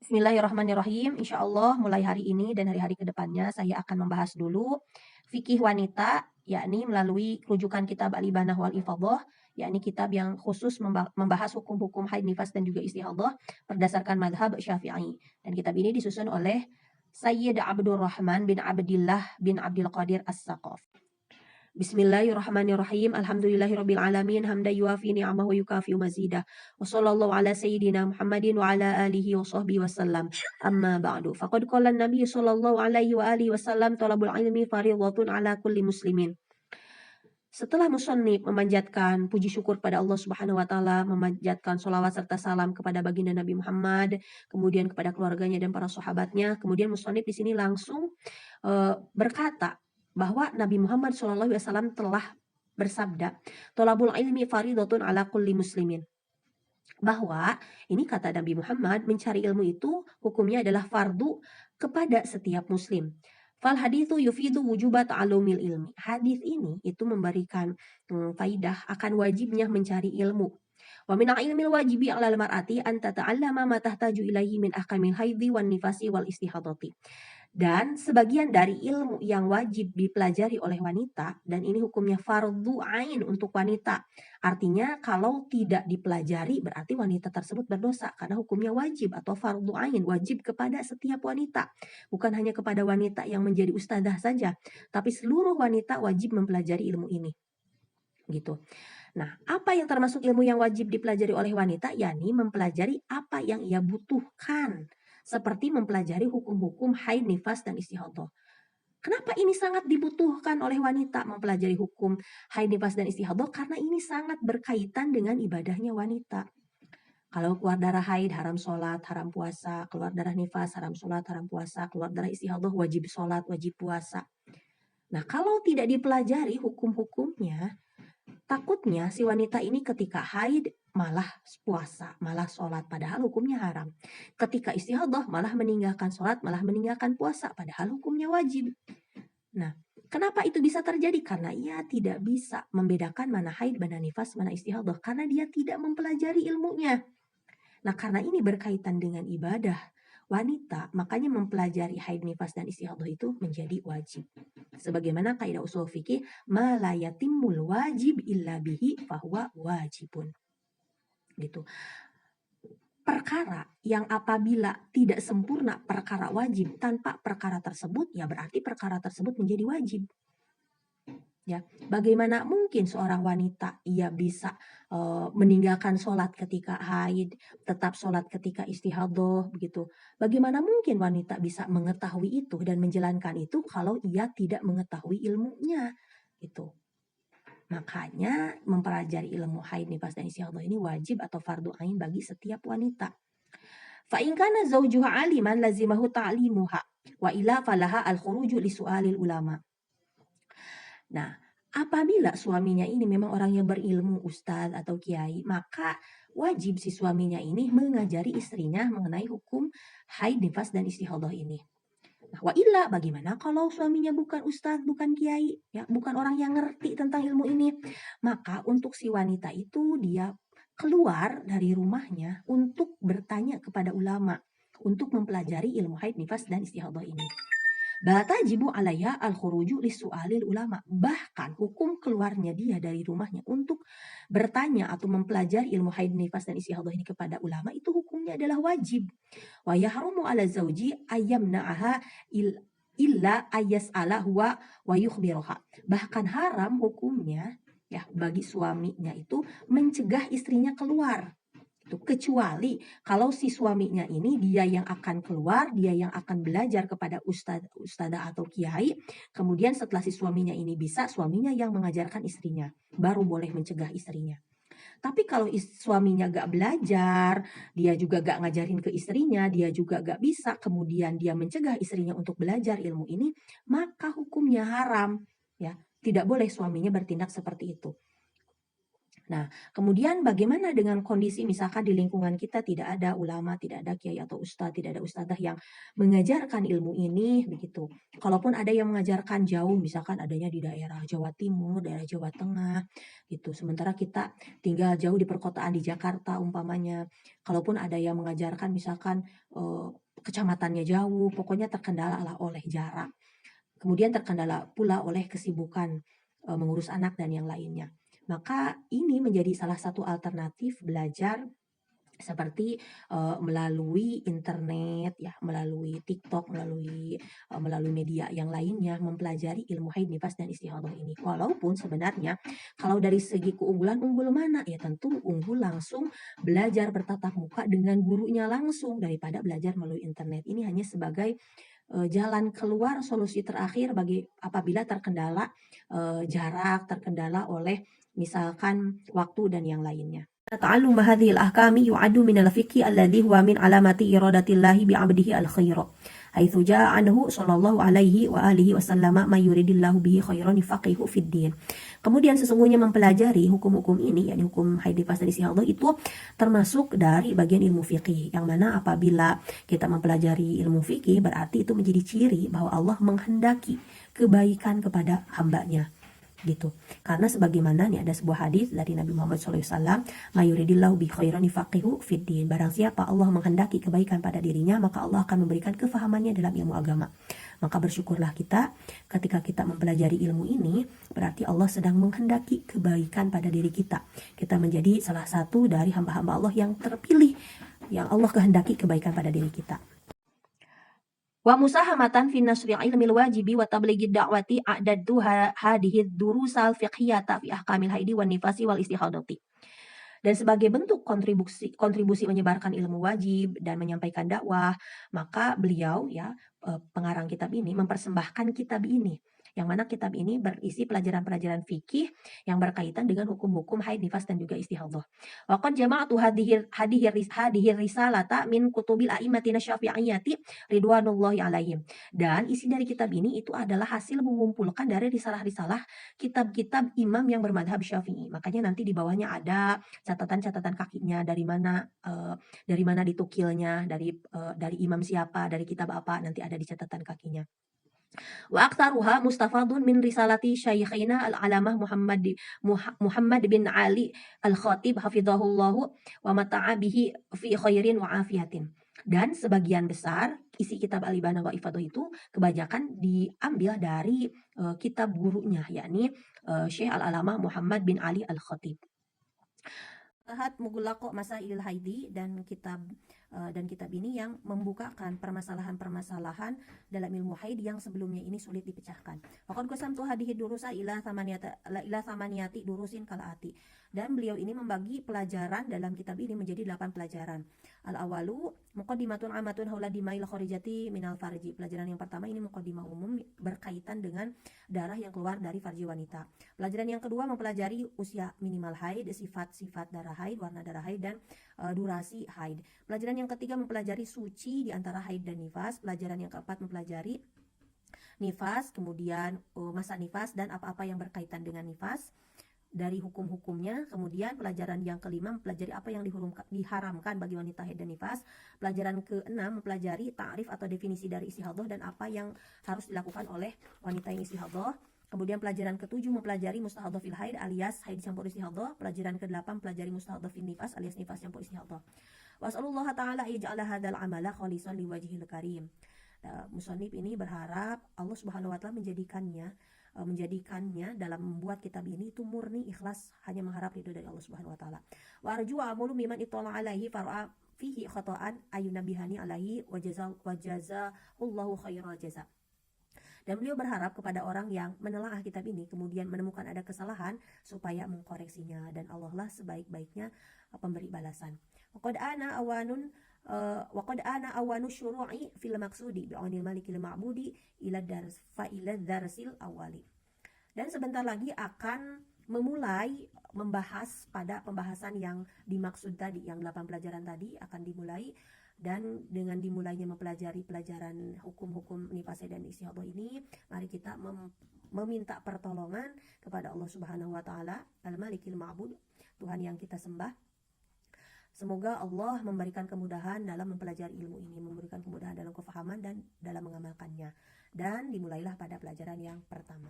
Bismillahirrahmanirrahim. Insya Allah mulai hari ini dan hari-hari kedepannya saya akan membahas dulu fikih wanita, yakni melalui rujukan kitab Al-Ibanah wal Ifadhah, yakni kitab yang khusus membahas hukum-hukum haid, nifas dan juga istihadhah berdasarkan madhab Syafi'i. Dan kitab ini disusun oleh Sayyid Abdurrahman bin Abdillah bin Abdul Qadir As-Saqaf. Bismillahirrahmanirrahim. Alhamdulillahirabbil alamin hamdan yuafi ni'amahu wa yukafi'u mazidah. Wa sallallahu ala sayyidina Muhammadin wa ala alihi wa sahbihi wasallam. Amma ba'du. Faqad qala an-nabiy sallallahu alaihi wa alihi wasallam talabul ilmi fardhatun ala kulli muslimin. Setelah musannif memanjatkan puji syukur pada Allah Subhanahu wa taala, memanjatkan sholawat serta salam kepada baginda Nabi Muhammad, kemudian kepada keluarganya dan para sahabatnya, kemudian musannif di sini langsung berkata bahwa Nabi Muhammad SAW telah bersabda, "Thalabul ilmi fardhatun ala kulli muslimin." Bahwa ini kata Nabi Muhammad, mencari ilmu itu hukumnya adalah fardu kepada setiap muslim. Fal hadithu yufidu wujuba ta'allumil ilmi. Hadis ini itu memberikan faidah akan wajibnya mencari ilmu. Wa min ilmil wajibi 'alal mar'ati an tata'allama ma tahtaju ilaihi min ahkamil haidhi wan nifasi wal istihadati. Dan sebagian dari ilmu yang wajib dipelajari oleh wanita, dan ini hukumnya fardhu ain untuk wanita. Artinya kalau tidak dipelajari berarti wanita tersebut berdosa karena hukumnya wajib atau fardhu ain, wajib kepada setiap wanita. Bukan hanya kepada wanita yang menjadi ustadzah saja, tapi seluruh wanita wajib mempelajari ilmu ini. Gitu. Nah, apa yang termasuk ilmu yang wajib dipelajari oleh wanita? Yakni mempelajari apa yang ia butuhkan. Seperti mempelajari hukum-hukum haid, nifas, dan istihadhah. Kenapa ini sangat dibutuhkan oleh wanita mempelajari hukum haid, nifas, dan istihadhah? Karena ini sangat berkaitan dengan ibadahnya wanita. Kalau keluar darah haid, haram sholat, haram puasa. Keluar darah nifas, haram sholat, haram puasa. Keluar darah istihadhah, wajib sholat, wajib puasa. Nah, kalau tidak dipelajari hukum-hukumnya, takutnya si wanita ini ketika haid malah puasa, malah sholat, padahal hukumnya haram. Ketika istihadhah malah meninggalkan sholat, malah meninggalkan puasa, padahal hukumnya wajib. Nah, kenapa itu bisa terjadi? Karena ia tidak bisa membedakan mana haid, mana nifas, mana istihadhah. Karena dia tidak mempelajari ilmunya. Nah, karena ini berkaitan dengan ibadah wanita, makanya mempelajari haid, nifas, dan istihadhah itu menjadi wajib. Sebagaimana kaidah ushul fikih, ma la yatimmul wajib illa bihi fahuwa wajibun. Gitu. Perkara yang apabila tidak sempurna perkara wajib tanpa perkara tersebut, ya berarti perkara tersebut menjadi wajib. Ya, bagaimana mungkin seorang wanita ia bisa meninggalkan sholat ketika haid, tetap sholat ketika istihadhah, begitu. Bagaimana mungkin wanita bisa mengetahui itu dan menjalankan itu kalau ia tidak mengetahui ilmunya, gitu. Makanya mempelajari ilmu haid, nifas, dan istihadhah ini wajib atau fardu ain bagi setiap wanita. Fa in kana zawjuha aliman lazimahu ta'limuha wa ila falaha al-khuruju li su'alil ulama. Nah, apabila suaminya ini memang orang yang berilmu, ustadz atau kiai, maka wajib si suaminya ini mengajari istrinya mengenai hukum haid, nifas, dan istihadhah ini. Nah, wa illa bagaimana kalau suaminya bukan ustadz, bukan kiai, ya, bukan orang yang ngerti tentang ilmu ini? Maka untuk si wanita itu dia keluar dari rumahnya untuk bertanya kepada ulama, untuk mempelajari ilmu haid, nifas, dan istihadhah ini. Batajibu alaiha al-khuruju lisu'alil ulama. Bahkan hukum keluarnya dia dari rumahnya untuk bertanya atau mempelajari ilmu haid, nifas, dan istihadhah ini kepada ulama itu hukumnya adalah wajib. Wa yahrumu ala zauji ayyamna'aha illa ayyas'ala huwa wa yukhbiruha. Bahkan haram hukumnya ya bagi suaminya itu mencegah istrinya keluar. Kecuali kalau si suaminya ini dia yang akan keluar, dia yang akan belajar kepada ustadzah atau kiai, kemudian setelah si suaminya ini bisa, suaminya yang mengajarkan istrinya, baru boleh mencegah istrinya. Tapi kalau suaminya gak belajar, dia juga gak ngajarin ke istrinya, dia juga gak bisa, kemudian dia mencegah istrinya untuk belajar ilmu ini, maka hukumnya haram. Ya, tidak boleh suaminya bertindak seperti itu. Nah, kemudian bagaimana dengan kondisi misalkan di lingkungan kita tidak ada ulama, tidak ada kiai atau ustadz, tidak ada ustadzah yang mengajarkan ilmu ini begitu. Kalaupun ada yang mengajarkan jauh, misalkan adanya di daerah Jawa Timur, daerah Jawa Tengah gitu. Sementara kita tinggal jauh di perkotaan di Jakarta umpamanya. Kalaupun ada yang mengajarkan misalkan kecamatannya jauh, pokoknya terkendala lah oleh jarak. Kemudian terkendala pula oleh kesibukan mengurus anak dan yang lainnya. Maka ini menjadi salah satu alternatif belajar seperti melalui internet ya, melalui TikTok, melalui media yang lainnya mempelajari ilmu haid, nifas dan istihadhah ini. Walaupun sebenarnya kalau dari segi keunggulan, unggul mana? Ya tentu unggul langsung belajar bertatap muka dengan gurunya langsung daripada belajar melalui internet. Ini hanya sebagai jalan keluar, solusi terakhir bagi apabila terkendala jarak, terkendala oleh misalkan waktu dan yang lainnya. تعلم هذه الأحكام يعد من الفقه الذي هو من علامات إرادة الله بعبده الخير حيث جاء عنه صلى الله عليه وآله وسلم ما يريد الله به خيرا يفقهه في الدين. Kemudian sesungguhnya mempelajari hukum-hukum ini, yakni hukum haid, nifas dan istihadhah itu termasuk dari bagian ilmu fikih, yang mana apabila kita mempelajari ilmu fikih berarti itu menjadi ciri bahwa Allah menghendaki kebaikan kepada hambanya gitu. Karena sebagaimana nih ada sebuah hadis dari Nabi Muhammad SAW, mayuridillahu bi khairan yufaqihu fiddin. Barang siapa Allah menghendaki kebaikan pada dirinya, maka Allah akan memberikan kefahamannya dalam ilmu agama. Maka bersyukurlah kita ketika kita mempelajari ilmu ini, berarti Allah sedang menghendaki kebaikan pada diri kita. Kita menjadi salah satu dari hamba-hamba Allah yang terpilih, yang Allah kehendaki kebaikan pada diri kita. Wa musahamatan fi nasri ilmil wajibi wa tabligid da'wati a'daddu hadhihi durusal fiqhiyata fi ahkamil haidi wan nifasi wal istihadati. Dan sebagai bentuk kontribusi menyebarkan ilmu wajib dan menyampaikan dakwah, maka beliau ya pengarang kitab ini mempersembahkan kitab ini, yang mana kitab ini berisi pelajaran-pelajaran fikih yang berkaitan dengan hukum-hukum haid, nifas dan juga istihadhah. Wa qad jama'atu hadhihi risalata min kutubil a'immatina syafi'iyyati ridwanullahi alaihim. Dan isi dari kitab ini itu adalah hasil mengumpulkan dari risalah-risalah kitab-kitab imam yang bermadhab Syafi'i. Makanya nanti di bawahnya ada catatan-catatan kakinya dari mana ditukilnya, dari imam siapa, dari kitab apa, nanti ada di catatan kakinya. Wa aktsaruha mustafadun min risalati syaikhina al-alamah Muhammad bin Ali al-Khatib hafizahullahu wa mata'a bihi fi khairin wa afiyatin. Dan sebagian besar isi kitab Al-Ibanah wa Ifadhah itu kebanyakan diambil dari kitab gurunya, yakni Syekh Al-Alamah Muhammad bin Ali Al-Khatib. Tahat Mughlaqo Masailil Haidi, dan kitab ini yang membukakan permasalahan-permasalahan dalam ilmu haid yang sebelumnya ini sulit dipecahkan. Waqad qasamtu hadhihi durusa ila thamaniyati durusin kalaati. Dan beliau ini membagi pelajaran dalam kitab ini menjadi 8 pelajaran. Al-awalu muqaddimatun amatun haula dimail kharijati minal farji. Pelajaran yang pertama ini muqaddimah umum berkaitan dengan darah yang keluar dari farji wanita. Pelajaran yang kedua mempelajari usia minimal haid, sifat-sifat darah haid, warna darah haid, dan durasi haid. Pelajaran yang ketiga mempelajari suci di antara haid dan nifas. Pelajaran yang keempat mempelajari nifas, kemudian masa nifas dan apa-apa yang berkaitan dengan nifas dari hukum-hukumnya. Kemudian pelajaran yang kelima mempelajari apa yang diharamkan bagi wanita haid dan nifas. Pelajaran keenam mempelajari ta'rif atau definisi dari istihadhah dan apa yang harus dilakukan oleh wanita yang istihadhah. Kemudian pelajaran ketujuh mempelajari mustahadhah fil haid alias haid campur istihadhah. Pelajaran kedelapan mempelajari mustahadhah fil nifas alias nifas campur istihadhah. Was'alullah ta'ala ij'ala hadzal amala khalisan liwajhil karim. Musannif ini berharap Allah Subhanahu wa taala menjadikannya dalam membuat kitab ini itu murni ikhlas, hanya mengharap ridho dari Allah Subhanahu wa taala. Wa arju amulu miman ittala alaihi far'a fihi khata'an ayunabihani alaihi wa jazallahu khairal jaza. Dan beliau berharap kepada orang yang menelaah kitab ini kemudian menemukan ada kesalahan supaya mengkoreksinya, dan Allah lah sebaik-baiknya pemberi balasan. Waqad ana awanu syuru'i fil maqsudi bi'aunil malikil ma'budi ila darsil awali. Dan sebentar lagi akan memulai membahas pada pembahasan yang dimaksud tadi, yang 8 pelajaran tadi akan dimulai. Dan dengan dimulainya mempelajari pelajaran hukum-hukum nifas dan istihadhah ini, mari kita meminta pertolongan kepada Allah Subhanahu wa taala, Al-Malikil Ma'bud, Tuhan yang kita sembah. Semoga Allah memberikan kemudahan dalam mempelajari ilmu ini, memberikan kemudahan dalam kefahaman dan dalam mengamalkannya. Dan dimulailah pada pelajaran yang pertama.